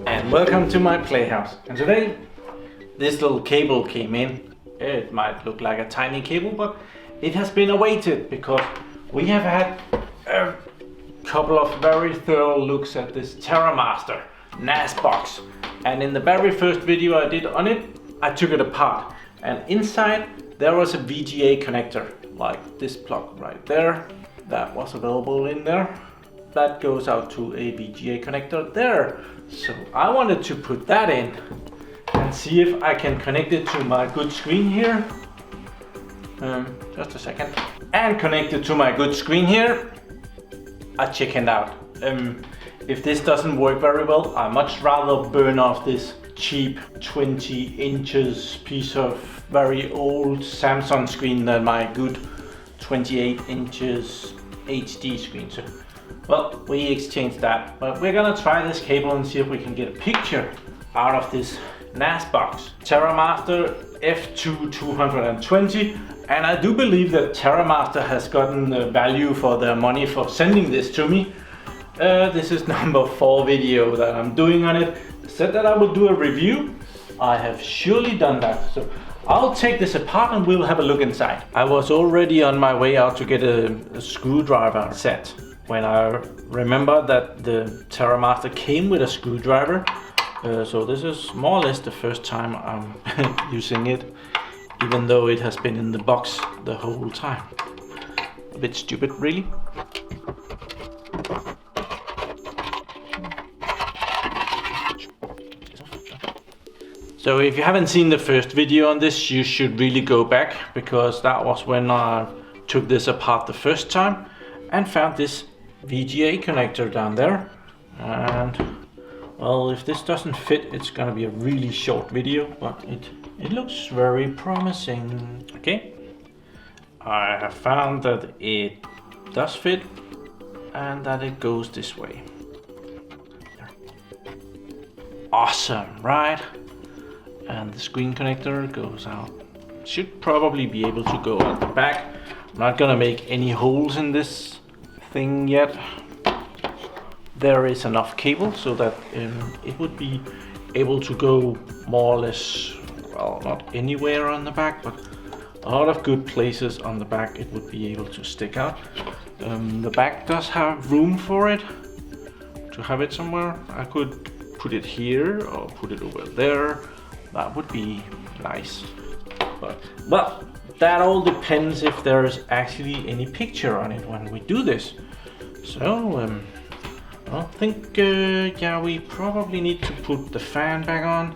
And welcome to my playhouse. And today this little cable came in. It might look like a tiny cable, but it has been awaited because we have had a couple of very thorough looks at this Terra-Master NAS box. And in the very first video I did on it, I took it apart. And inside there was a VGA connector, like this plug right there. That was available in there. That goes out to a VGA connector there. So I wanted to put that in and see if I can connect it to my good screen here. Just a second. And connect it to my good screen here. I chickened out. If this doesn't work very well, I much rather burn off this cheap 20 inches piece of very old Samsung screen than my good 28 inches HD screen. So, well, we exchanged that, but we're gonna try this cable and see if we can get a picture out of this NAS box. Terra-Master F2-220, and I do believe that Terra-Master has gotten the value for their money for sending this to me. This is number 4 video that I'm doing on it. I said that I would do a review. I have surely done that. So I'll take this apart and we'll have a look inside. I was already on my way out to get a screwdriver set when I remember that the Terra-Master came with a screwdriver. So this is more or less the first time I'm using it, even though it has been in the box the whole time. A bit stupid, really. So if you haven't seen the first video on this, you should really go back, because that was when I took this apart the first time and found this VGA connector down there. And well, if this doesn't fit, it's gonna be a really short video, but it looks very promising. Okay, I have found that it does fit and that it goes this way. Awesome, right? And the screen connector goes out. Should probably be able to go out the back. I'm not gonna make any holes in this thing yet. There is enough cable so that it would be able to go more or less, well, not anywhere on the back, but a lot of good places on the back it would be able to stick out. The back does have room for it, to have it somewhere. I could put it here or put it over there. That would be nice, but well, that all depends if there's actually any picture on it when we do this. So I think yeah, we probably need to put the fan back on,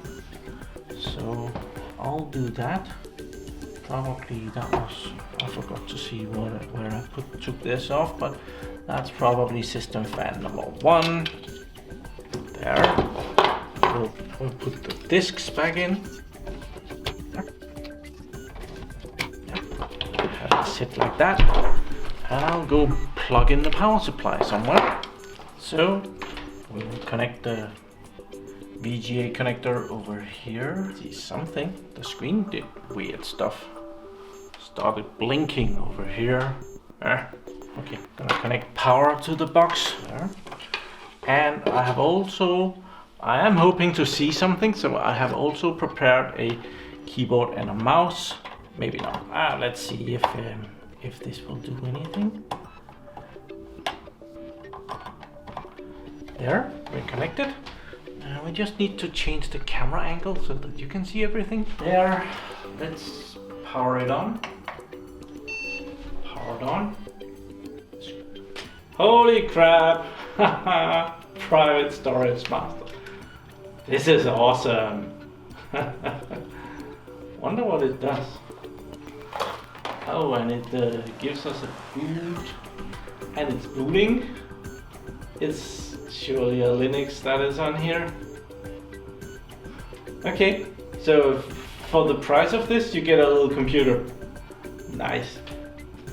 so I'll do that. Probably that was, I forgot to see where I took this off, but that's probably system fan number 1 there. We'll put the discs back in. Have it sit like that, and I'll go plug in the power supply somewhere. So we'll connect the VGA connector over here. See something? The screen did weird stuff. Started blinking over here. Okay, gonna connect power to the box there. And I am hoping to see something, so I have also prepared a keyboard and a mouse. Maybe not. Let's see if this will do anything. There, we're connected. We just need to change the camera angle so that you can see everything. There, let's power it on. Power it on. Holy crap! Private storage master. This is awesome. Wonder what it does. Oh, and it gives us a boot, and it's booting. It's surely a Linux that is on here. Okay, so for the price of this, you get a little computer. Nice.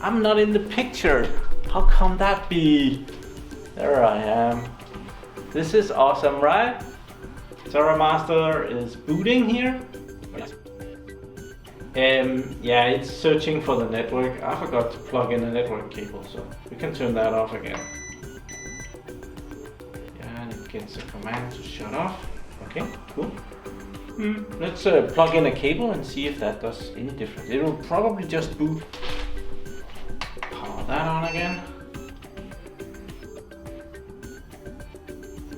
I'm not in the picture. How come that be? There I am. This is awesome, right? Terra-Master is booting here. Yes. Yeah, it's searching for the network. I forgot to plug in a network cable, so we can turn that off again. Yeah, and it gets a command to shut off. Okay, cool. Let's plug in a cable and see if that does any difference. It will probably just boot. Power that on again.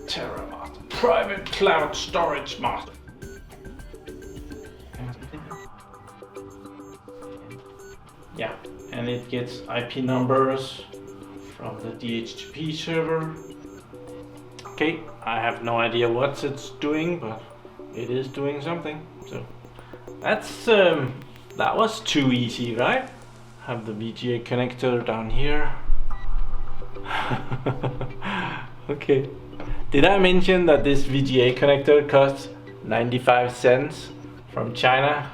Terra-Master, private cloud storage master. Yeah, and it gets IP numbers from the DHCP server. Okay, I have no idea what it's doing, but it is doing something. So that's that was too easy, right? Have the VGA connector down here. Okay. Did I mention that this VGA connector costs 95 cents from China?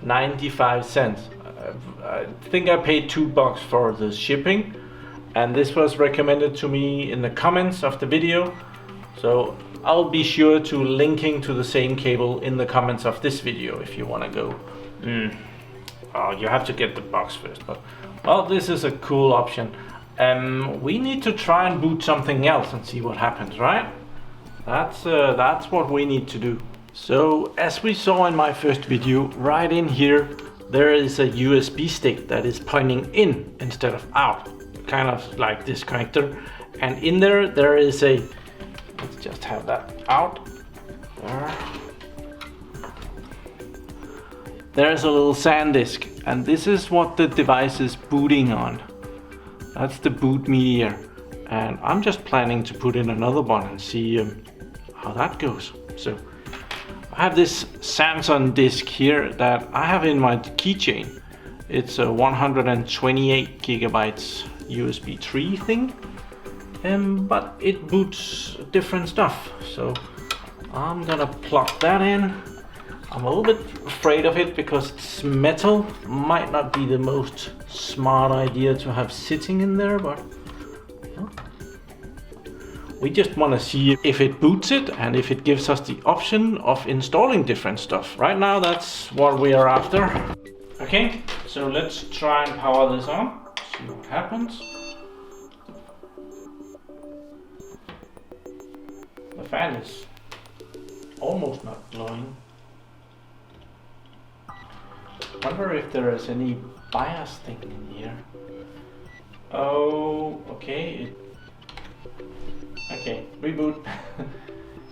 95 cents. I think I paid $2 for the shipping, and this was recommended to me in the comments of the video. So I'll be sure to linking to the same cable in the comments of this video if you want to go. Oh, you have to get the box first, but well, this is a cool option. We need to try and boot something else and see what happens, right? That's what we need to do. So as we saw in my first video, right in here there is a USB stick that is pointing in instead of out, kind of like this connector, and in there is a, let's just have that out there. There's a little SAN disk, and this is what the device is booting on. That's the boot media, and I'm just planning to put in another one and see how that goes. So I have this Samsung disk here that I have in my keychain. It's a 128 gigabytes USB 3 thing, but it boots different stuff. So I'm gonna plug that in. I'm a little bit afraid of it because it's metal. Might not be the most smart idea to have sitting in there, but we just want to see if it boots it and if it gives us the option of installing different stuff. Right now, that's what we are after. Okay, so let's try and power this on, see what happens. The fan is almost not blowing. Wonder if there is any BIOS thing in here. Oh, okay. Okay, reboot.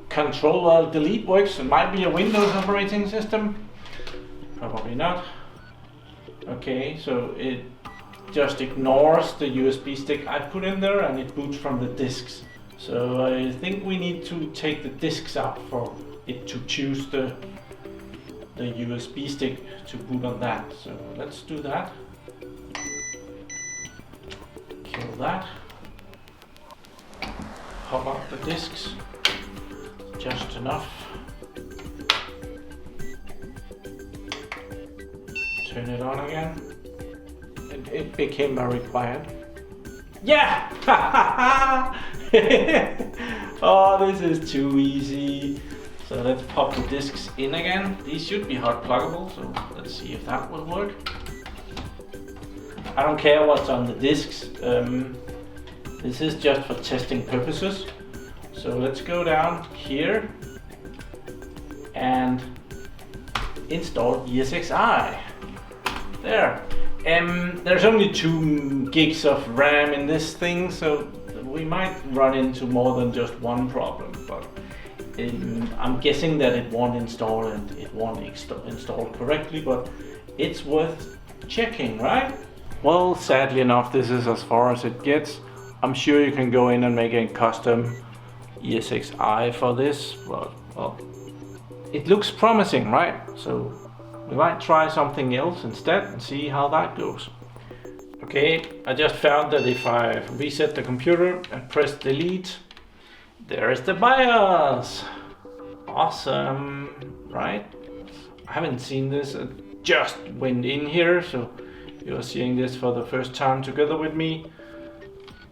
Control Alt Delete works. It might be a Windows operating system. Probably not. Okay, so it just ignores the USB stick I put in there and it boots from the disks. So I think we need to take the disks out for it to choose the USB stick to boot on that. So let's do that. Kill that. Pop up the disks, just enough. Turn it on again. It became very quiet. Yeah! Oh, this is too easy. So let's pop the disks in again. These should be hot pluggable, so let's see if that will work. I don't care what's on the disks. This is just for testing purposes. So let's go down here and install ESXi. There. There's only 2 gigs of RAM in this thing, so we might run into more than just one problem, but I'm guessing that it won't install and it won't install correctly, but it's worth checking, right? Well, sadly enough, this is as far as it gets. I'm sure you can go in and make a custom ESXi for this, but well, it looks promising, right? So we might try something else instead and see how that goes. Okay, I just found that if I reset the computer and press delete, there is the BIOS. Awesome, right? I haven't seen this. I just went in here, so you're seeing this for the first time together with me.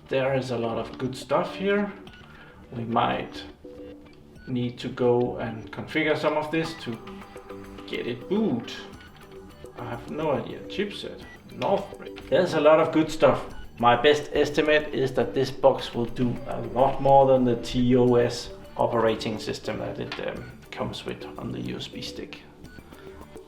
There is a lot of good stuff here. We might need to go and configure some of this to get it boot. I have no idea. Chipset, Northbridge. There's a lot of good stuff. My best estimate is that this box will do a lot more than the TOS operating system that it comes with on the USB stick.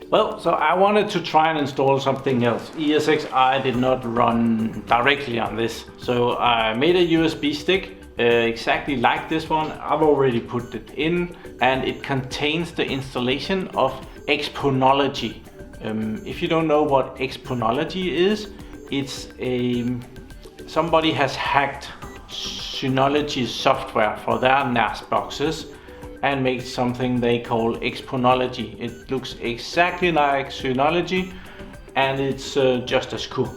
Well, so I wanted to try and install something else. ESXi did not run directly on this, so I made a USB stick exactly like this one. I've already put it in, and it contains the installation of Exponology. If you don't know what Exponology is, it's somebody has hacked Synology's software for their NAS boxes and make something they call Exponology. It looks exactly like Synology, and it's just as cool.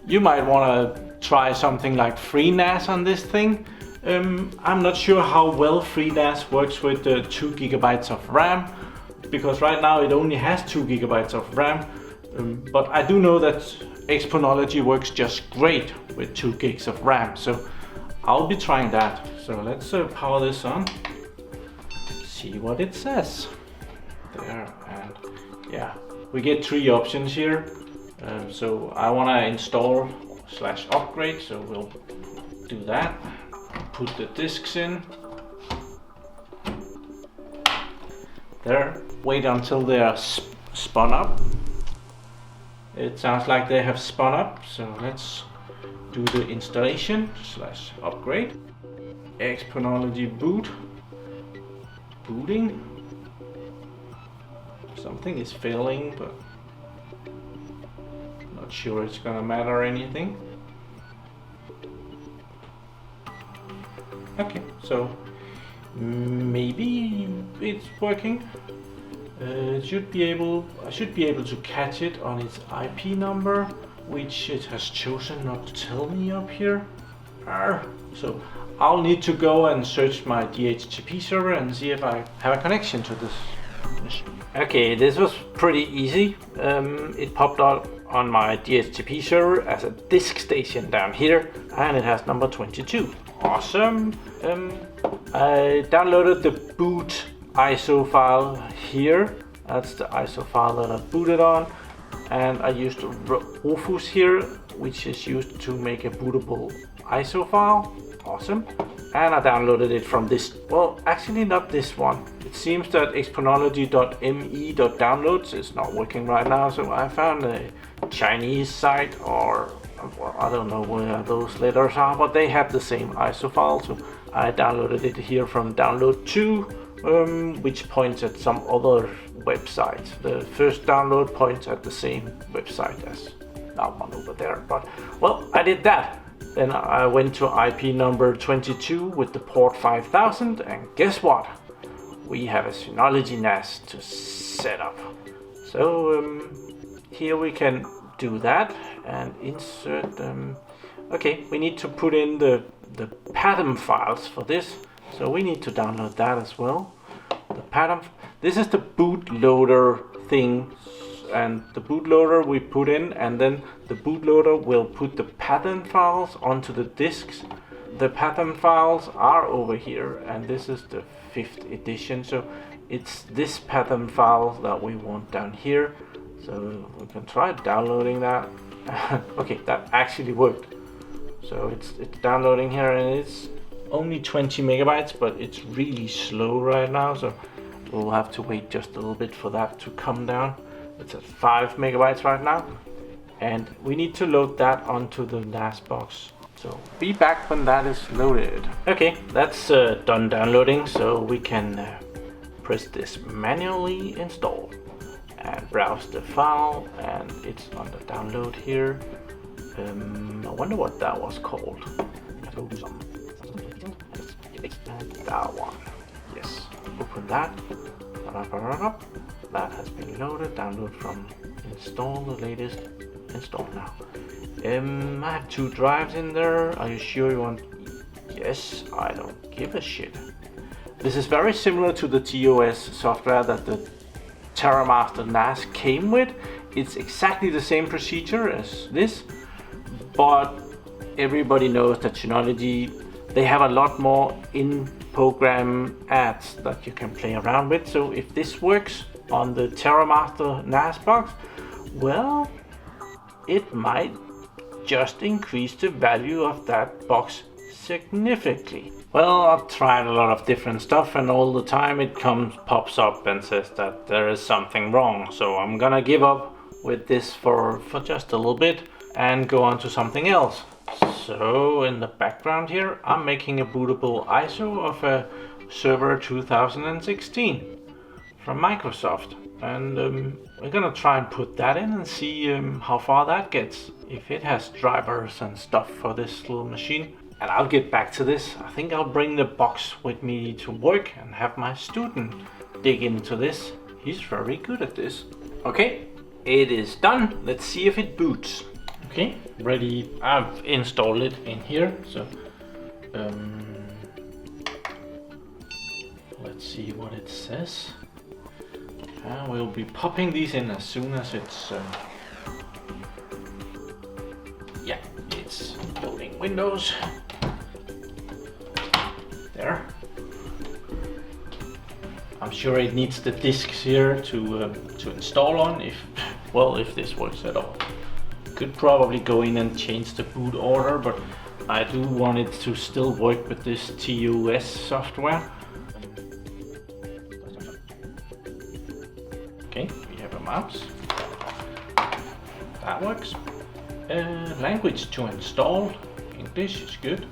You might want to try something like FreeNAS on this thing. I'm not sure how well FreeNAS works with 2 GB of RAM, because right now it only has 2 GB of RAM, but I do know that Exponology works just great with 2 gigs of RAM, so I'll be trying that. So let's power this on. See what it says there, and yeah, we get 3 options here. So I want to install / upgrade, so we'll do that. Put the disks in there, wait until they are spun up. It sounds like they have spun up, so let's do the installation / upgrade. Exponology boot. Booting. Something is failing, but not sure it's gonna matter anything. Okay, so maybe it's working. I should be able to catch it on its IP number, which it has chosen not to tell me up here. So I'll need to go and search my DHCP server and see if I have a connection to this machine. Okay, this was pretty easy. It popped up on my DHCP server as a disk station down here, and it has number 22. Awesome. I downloaded the boot ISO file here. That's the ISO file that I booted on, and I used Rufus here, which is used to make a bootable ISO file. Awesome. And I downloaded it from this, well, actually not this one. It seems that exponology.me.downloads is not working right now, so I found a Chinese site, or well, I don't know where those letters are, but they have the same ISO file, so I downloaded it here from download 2, which points at some other website. The first download points at the same website as that one over there, but well, I did that. Then I went to IP number 22 with the port 5000, and guess what? We have a Synology NAS to set up. So here we can do that and insert okay, we need to put in the pattern files for this, so we need to download that as well. The pattern, this is the bootloader thing, and the bootloader we put in, and then the bootloader will put the pattern files onto the disks. The pattern files are over here, and this is the 5th edition, so it's this pattern file that we want down here. So we can try downloading that. Okay, that actually worked. So it's downloading here, and it's only 20 megabytes, but it's really slow right now, so we'll have to wait just a little bit for that to come down. It's at 5 megabytes right now, and we need to load that onto the NAS box. So be back when that is loaded. Okay, that's done downloading, so we can press this manually install and browse the file, and it's on the download here. I wonder what that was called. That one. Yes, open that. That has been loaded. Download from install, the latest. Install now. I have 2 drives in there. Are you sure you want? Yes, I don't give a shit. This is very similar to the TOS software that the Terra-Master NAS came with. It's exactly the same procedure as this, but everybody knows that Synology, they have a lot more in-program ads that you can play around with. So if this works on the Terra-Master NAS box, well, it might just increase the value of that box significantly. Well, I've tried a lot of different stuff, and all the time it pops up and says that there is something wrong. So I'm gonna give up with this for just a little bit and go on to something else. So in the background here, I'm making a bootable ISO of a Server 2016 from Microsoft, and we're gonna try and put that in and see how far that gets, if it has drivers and stuff for this little machine. And I'll get back to this. I think I'll bring the box with me to work and have my student dig into this. He's very good at this. Okay, it is done. Let's see if it boots. Okay, ready. I've installed it in here, so let's see what it says. We'll be popping these in as soon as it's yeah, it's loading Windows. There. I'm sure it needs the disks here to install on, if this works at all. Could probably go in and change the boot order, but I do want it to still work with this TOS software. Okay, we have a mouse. That works. Language to install. English is good.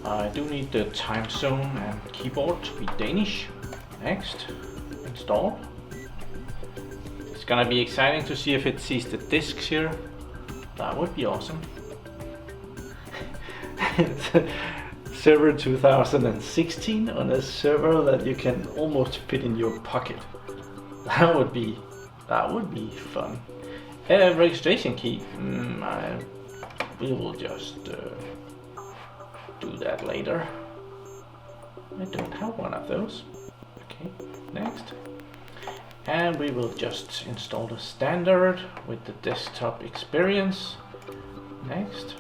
I do need the time zone and keyboard to be Danish. Next, install. It's gonna be exciting to see if it sees the disks here. That would be awesome. Server 2016 on a server that you can almost fit in your pocket. That would be fun. Registration key. We will just do that later. I don't have one of those. Okay, next. And we will just install the standard with the desktop experience. Next.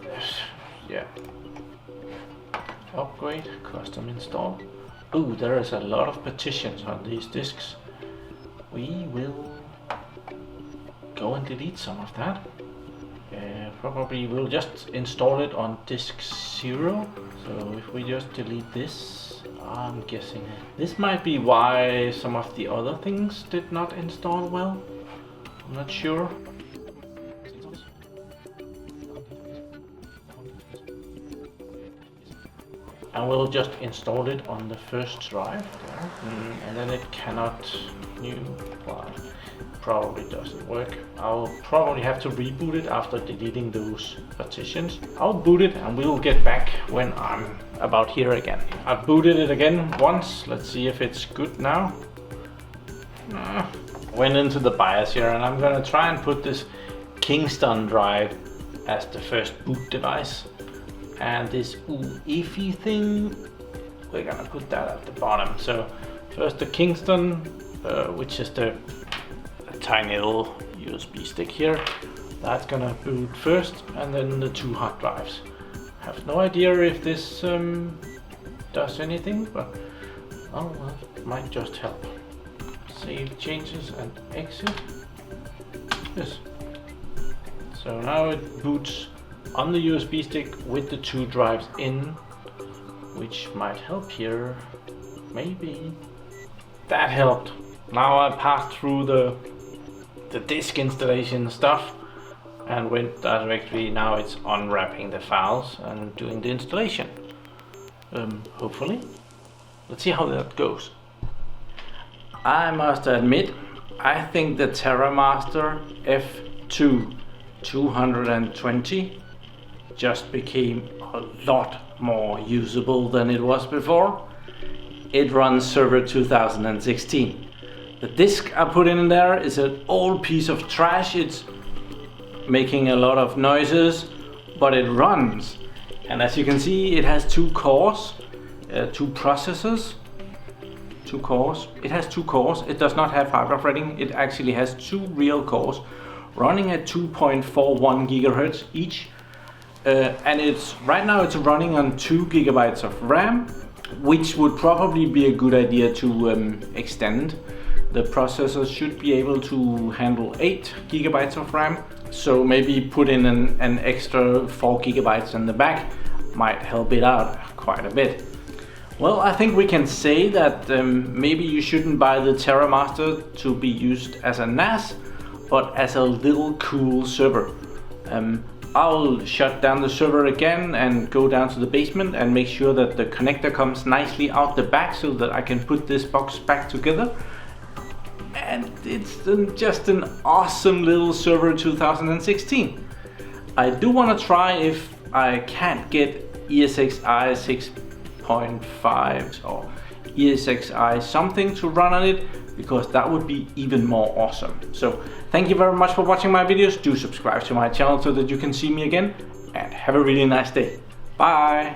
Yeah. Upgrade, custom install. Ooh, there is a lot of partitions on these disks. We will go and delete some of that. Probably we'll just install it on disk 0. So if we just delete this, I'm guessing this might be why some of the other things did not install well. I'm not sure. And we'll just install it on the first drive there. And then it cannot new file. Probably doesn't work. I'll probably have to reboot it after deleting those partitions. I'll boot it and we'll get back when I'm about here again. I've booted it again once. Let's see if it's good now. Went into the BIOS here, and I'm gonna try and put this Kingston drive as the first boot device. And this UEFI thing, we're gonna put that at the bottom. So first the Kingston, which is the tiny little USB stick here. That's gonna boot first, and then the 2 hard drives. Have no idea if this does anything, but oh well, it might just help. Save changes and exit. Yes. So now it boots on the USB stick with the 2 drives in, which might help here. Maybe. That helped. Now I passed through the disk installation stuff and went directly. Now it's unwrapping the files and doing the installation. Hopefully. Let's see how that goes. I must admit, I think the Terra-Master F2-220 just became a lot more usable than it was before. It runs Server 2016. The disk I put in there is an old piece of trash. It's making a lot of noises, but it runs. And as you can see, it has 2 cores, 2 processors. 2 cores. It has 2 cores. It does not have hyperthreading. It actually has 2 real cores running at 2.41 gigahertz each. And right now it's running on 2 gigabytes of RAM, which would probably be a good idea to extend The processor should be able to handle 8 GB of RAM, so maybe put in an extra 4 GB in the back might help it out quite a bit. Well, I think we can say that maybe you shouldn't buy the Terra-Master to be used as a NAS, but as a little cool server. I'll shut down the server again and go down to the basement and make sure that the connector comes nicely out the back so that I can put this box back together. And it's just an awesome little server 2016. I do want to try if I can't get ESXi 6.5 or ESXi something to run on it, because that would be even more awesome. So thank you very much for watching my videos. Do subscribe to my channel so that you can see me again, and have a really nice day. Bye.